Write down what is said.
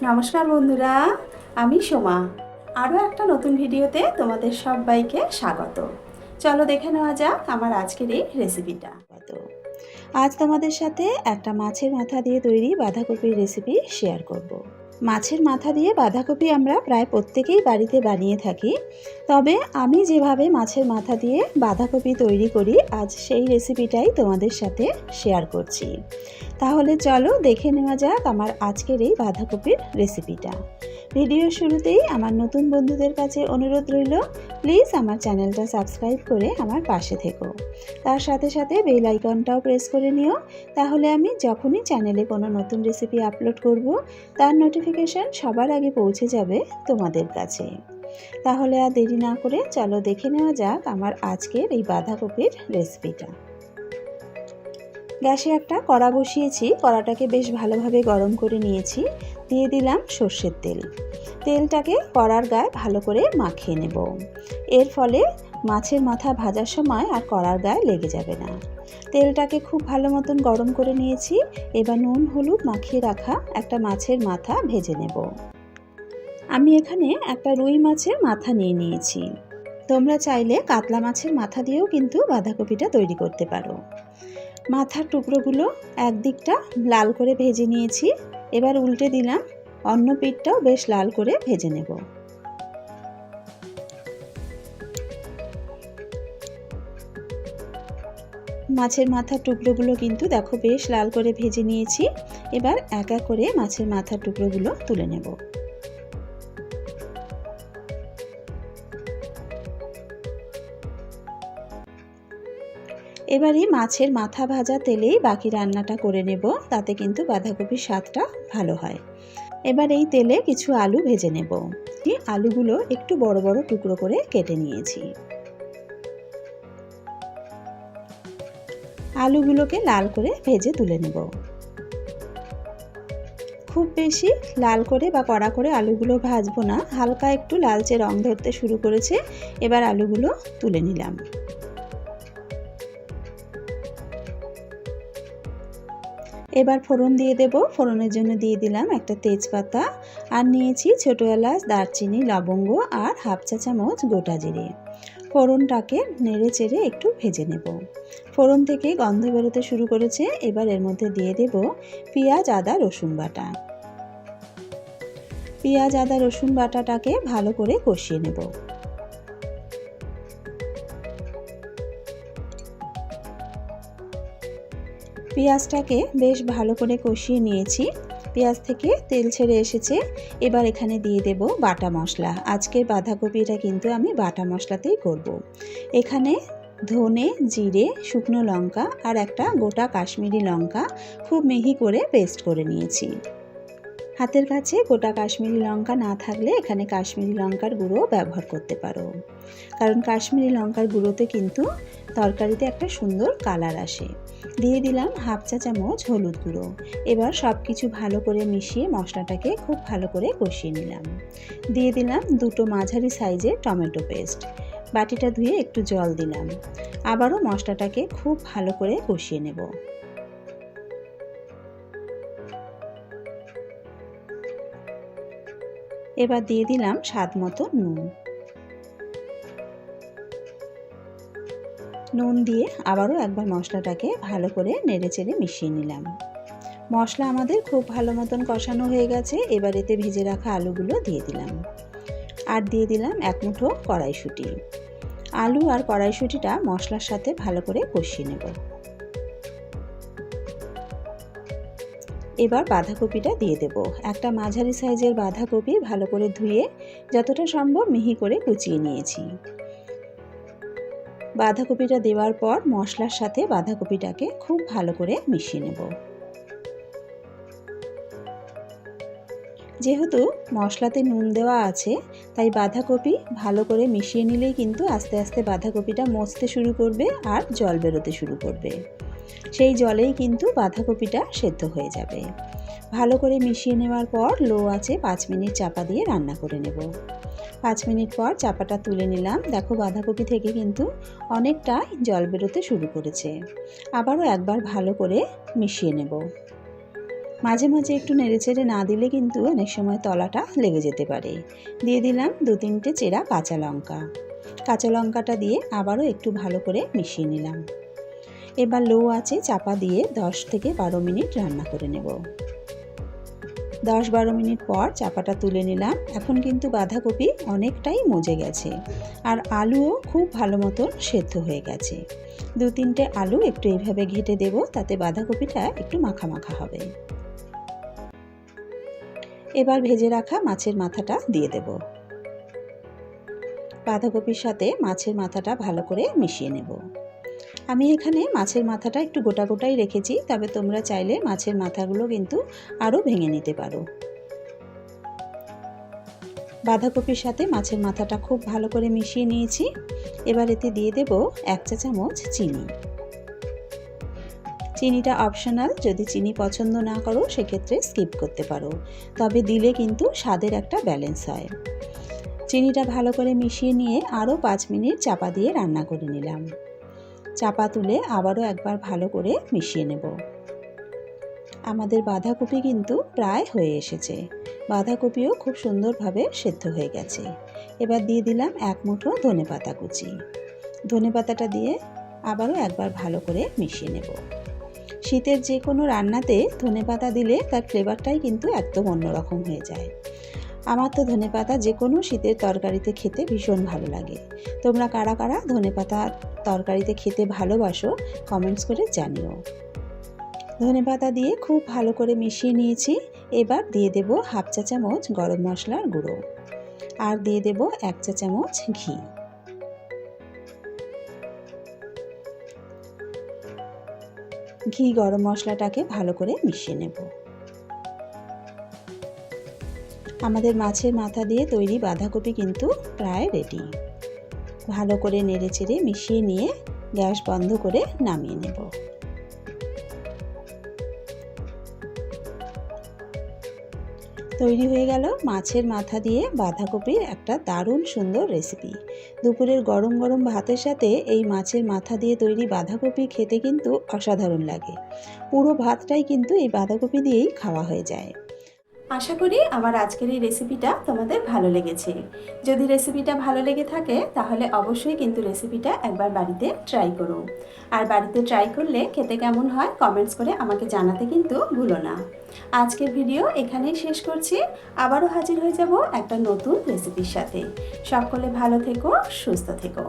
নমস্কার বন্ধুরা, আমি সোমা। আরও একটা নতুন ভিডিওতে তোমাদের সবাইকে স্বাগত। চলো দেখে নেওয়া যাক আমার আজকের এই রেসিপিটা। আজ তোমাদের সাথে একটা মাছের মাথা দিয়ে তৈরি বাঁধাকপির রেসিপি শেয়ার করব। মাছের মাথা দিয়ে বাঁধাকপি আমরা প্রায় প্রত্যেকেই বাড়িতে বানিয়ে থাকি, তবে আমি যেভাবে মাছের মাথা দিয়ে বাঁধাকপি তৈরি করি আজ সেই রেসিপিটাই তোমাদের সাথে শেয়ার করছি। তাহলে চলো দেখে নেওয়া যাক আমার আজকের এই বাঁধাকপির রেসিপিটা। ভিডিওর শুরুতেই আমার নতুন বন্ধুদের কাছে অনুরোধ রইল, প্লিজ আমার চ্যানেলটা সাবস্ক্রাইব করে আমার পাশে থেকো। তার সাথে সাথে বেল আইকনটাও প্রেস করে নিও, তাহলে আমি যখনই চ্যানেলে কোনো নতুন রেসিপি আপলোড করব তার নোটিফিকেশন সবার আগে পৌঁছে যাবে তোমাদের কাছে। তাহলে আর দেরি না করে চলো দেখে নেওয়া যাক আমার আজকের এই বাঁধাকপির রেসিপিটা। গ্যাসে একটা কড়া বসিয়েছি, কড়াটাকে বেশ ভালোভাবে গরম করে নিয়েছি। দিয়ে দিলাম সর্ষের তেল। তেলটাকে কড়ার গায়ে ভালো করে মাখিয়ে নেব, এর ফলে মাছের মাথা ভাজার সময় আর কড়ার গায়ে লেগে যাবে না। তেলটাকে খুব ভালো মতন গরম করে নিয়েছি। এবার নুন হলুদ মাখিয়ে রাখা একটা মাছের মাথা ভেজে নেব। আমি এখানে একটা রুই মাছের মাথা নিয়ে নিয়েছি। তোমরা চাইলে কাতলা মাছের মাথা দিয়েও কিন্তু বাঁধাকপিটা তৈরি করতে পারো। মাথার টুকরোগুলো একদিকটা লাল করে ভেজে নিয়েছি। এবার উল্টে দিলাম, অন্য পিঠটাও বেশ লাল করে ভেজে নেব। মাছের মাথার টুকরোগুলো কিন্তু দেখো বেশ লাল করে ভেজে নিয়েছি। এবার এক এক করে মাছের মাথার টুকরোগুলো তুলে নেব। এবারে মাছের মাথা ভাজা তেলেই বাকি রান্নাটা করে নেব, তাতে কিন্তু বাঁধাকপির স্বাদটা ভালো হয়। এবার এই তেলে কিছু আলু ভেজে নেব। আলুগুলো একটু বড় বড় টুকরো করে কেটে নিয়েছি। আলুগুলোকে লাল করে ভেজে তুলে নেব। খুব বেশি লাল করে বা কড়া করে আলুগুলো ভাজবো না, হালকা একটু লালচে রং ধরতে শুরু করেছে। এবার আলুগুলো তুলে নিলাম। এবার ফোড়ন দিয়ে দেব। ফোড়নের জন্য দিয়ে দিলাম একটা তেজপাতা, আর নিয়েছি ছোটো এলাচ, দারচিনি, লবঙ্গ আর হাফ চা চামচ গোটা জিরে। ফোড়নটাকে নেড়ে চেড়ে একটু ভেজে নেব। ফোড়ন থেকে গন্ধ বেরোতে শুরু করেছে। এবার এর মধ্যে দিয়ে দেব পেঁয়াজ, আদা, রসুন বাটা। পেঁয়াজ, আদা, রসুন বাটাটাকে ভালো করে কষিয়ে নেব। পেঁয়াজটাকে বেশ ভালো করে কষিয়ে নিয়েছি। পেঁয়াজ থেকে তেল ছেড়ে এসেছে। এবার এখানে দিয়ে দেব বাটা মশলা। আজকের বাঁধাকপিটা কিন্তু আমি বাটা মশলাতেই করব। এখানে ধনে, জিরে, শুকনো লঙ্কা আর একটা গোটা কাশ্মীরি লঙ্কা খুব মিহি করে পেস্ট করে নিয়েছি। হাতের কাছে গোটা কাশ্মীরি লঙ্কা না থাকলে এখানে কাশ্মীরি লঙ্কার গুঁড়ো ব্যবহার করতে পারো, কারণ কাশ্মীরি লঙ্কার গুঁড়োতে কিন্তু তরকারিতে একটা সুন্দর কালার আসে। দিয়ে দিলাম হাফ চা চামচ হলুদ গুঁড়ো। এবার সব কিছু ভালো করে মিশিয়ে মশলাটাকে খুব ভালো করে কষিয়ে নিলাম। দিয়ে দিলাম দুটো মাঝারি সাইজের টমেটো পেস্ট। বাটিটা ধুয়ে একটু জল দিলাম। আবারও মশলাটাকে খুব ভালো করে কষিয়ে নেব। এবার দিয়ে দিলাম স্বাদ মতো নুন। নুন দিয়ে আবারও একবার মশলাটাকে ভালো করে নেড়েচেড়ে মিশিয়ে নিলাম। মশলা আমাদের খুব ভালো মতন কষানো হয়ে গেছে। এবার এতে ভেজে রাখা আলুগুলো দিয়ে দিলাম, আর দিয়ে দিলাম এক মুঠো কড়াইশুঁটি। আলু আর কড়াইশুঁটিটা মশলার সাথে ভালো করে কষিয়ে নেব। এবার বাঁধাকপিটা দিয়ে দেব। একটা মাঝারি সাইজের বাঁধাকপি ভালো করে ধুয়ে যতটা সম্ভব মিহি করে কুচিয়ে নিয়েছি। বাঁধাকপিটা দেওয়ার পর মশলার সাথে বাঁধাকপিটাকে খুব ভালো করে মিশিয়ে নেব। যেহেতু মশলাতে নুন দেওয়া আছে, তাই বাঁধাকপি ভালো করে মিশিয়ে নিলেই কিন্তু আস্তে আস্তে বাঁধাকপিটা মজতে শুরু করবে আর জল বেরোতে শুরু করবে। সেই জলেই কিন্তু বাঁধাকপিটা সেদ্ধ হয়ে যাবে। ভালো করে মিশিয়ে নেওয়ার পর লো আঁচে 5 মিনিট চাপা দিয়ে রান্না করে নেব। 5 মিনিট পর চাপাটা তুলে নিলাম। দেখো বাঁধাকপি থেকে কিন্তু অনেকটা জল বেরোতে শুরু করেছে। আবারও একবার ভালো করে মিশিয়ে নেব। মাঝে মাঝে একটু নেড়েচেড়ে না দিলে কিন্তু অনেক সময় তলাটা লেগে যেতে পারে। দিয়ে দিলাম 2-3টে চেরা কাঁচা লঙ্কা। কাঁচা লঙ্কাটা দিয়ে আবারও একটু ভালো করে মিশিয়ে নিলাম। এবার লো আঁচে চাপা দিয়ে 10 থেকে 12 মিনিট রান্না করে নেব। 10-12 মিনিট পর চাপাটা তুলে নিলাম। এখন কিন্তু বাঁধাকপি অনেকটাই মজে গেছে আর আলুও খুব ভালো মতন সেদ্ধ হয়ে গেছে। 2-3টে আলু একটু এইভাবে ঘেটে দেব, তাতে বাঁধাকপিটা একটু মাখা মাখা হবে। এবার ভেজে রাখা মাছের মাথাটা দিয়ে দেব। বাঁধাকপির সাথে মাছের মাথাটা ভালো করে মিশিয়ে নেব। আমি এখানে মাছের মাথাটা একটু গোটা গোটাই রেখেছি, তবে তোমরা চাইলে মাছের মাথাগুলো কিন্তু আরও ভেঙে নিতে পারো। বাঁধাকপির সাথে মাছের মাথাটা খুব ভালো করে মিশিয়ে নিয়েছি। এবার এতে দিয়ে দেব 1 চা চামচ চিনি। চিনিটা অপশনাল, যদি চিনি পছন্দ না করো সেক্ষেত্রে স্কিপ করতে পারো, তবে দিলে কিন্তু স্বাদের একটা ব্যালেন্স হয়। চিনিটা ভালো করে মিশিয়ে নিয়ে আরও 5 মিনিট চাপা দিয়ে রান্না করে নিলাম। চাপা তুলে আবারও একবার ভালো করে মিশিয়ে নেব। আমাদের বাঁধাকপি কিন্তু প্রায় হয়ে এসেছে। বাঁধাকপিও খুব সুন্দরভাবে সেদ্ধ হয়ে গেছে। এবার দিয়ে দিলাম 1 মুঠো ধনেপাতা কুচি। ধনেপাতাটা দিয়ে আবারও একবার ভালো করে মিশিয়ে নেব। শীতের যে কোনো রান্নাতে ধনেপাতা দিলে তার ফ্লেভারটাই কিন্তু একদম অন্যরকম হয়ে যায়। আমার তো ধনেপাতা যে কোনো শীতের তরকারিতে খেতে ভীষণ ভালো লাগে। তোমরা কারা কারা ধনেপাতা তরকারিতে খেতে ভালোবাসো কমেন্টস করে জানিও। ধনেপাতা দিয়ে খুব ভালো করে মিশিয়ে নিয়েছি। এবার দিয়ে দেব 1/2 চা চামচ গরম মশলার গুঁড়ো আর দিয়ে দেব 1 চা চামচ ঘি। ঘি গরম মশলাটাকে ভালো করে মিশিয়ে নেব। আমাদের মাছের মাথা দিয়ে তৈরি বাঁধাকপি কিন্তু প্রায় রেডি। ভালো করে নেড়েচেড়ে মিশিয়ে নিয়ে গ্যাস বন্ধ করে নামিয়ে নেব। তৈরি হয়ে গেল মাছের মাথা দিয়ে বাঁধাকপির একটা দারুণ সুন্দর রেসিপি। দুপুরের গরম গরম ভাতের সাথে এই মাছের মাথা দিয়ে তৈরি বাঁধাকপি খেতে কিন্তু অসাধারণ লাগে। পুরো ভাতটাই কিন্তু এই বাঁধাকপি দিয়েই খাওয়া হয়ে যায়। আশা করি আমার আজকের এই রেসিপিটা তোমাদের ভালো লেগেছে। যদি রেসিপিটা ভালো লেগে থাকে তাহলে অবশ্যই কিন্তু রেসিপিটা একবার বাড়িতে ট্রাই করো। আর বাড়িতে ট্রাই করলে খেতে কেমন হয় কমেন্টস করে আমাকে জানাতে কিন্তু ভুলো না। আজকের ভিডিও এখানেই শেষ করছি। আবারও হাজির হয়ে যাব একটা নতুন রেসিপির সাথে। সকলে ভালো থেকো, সুস্থ থেকো।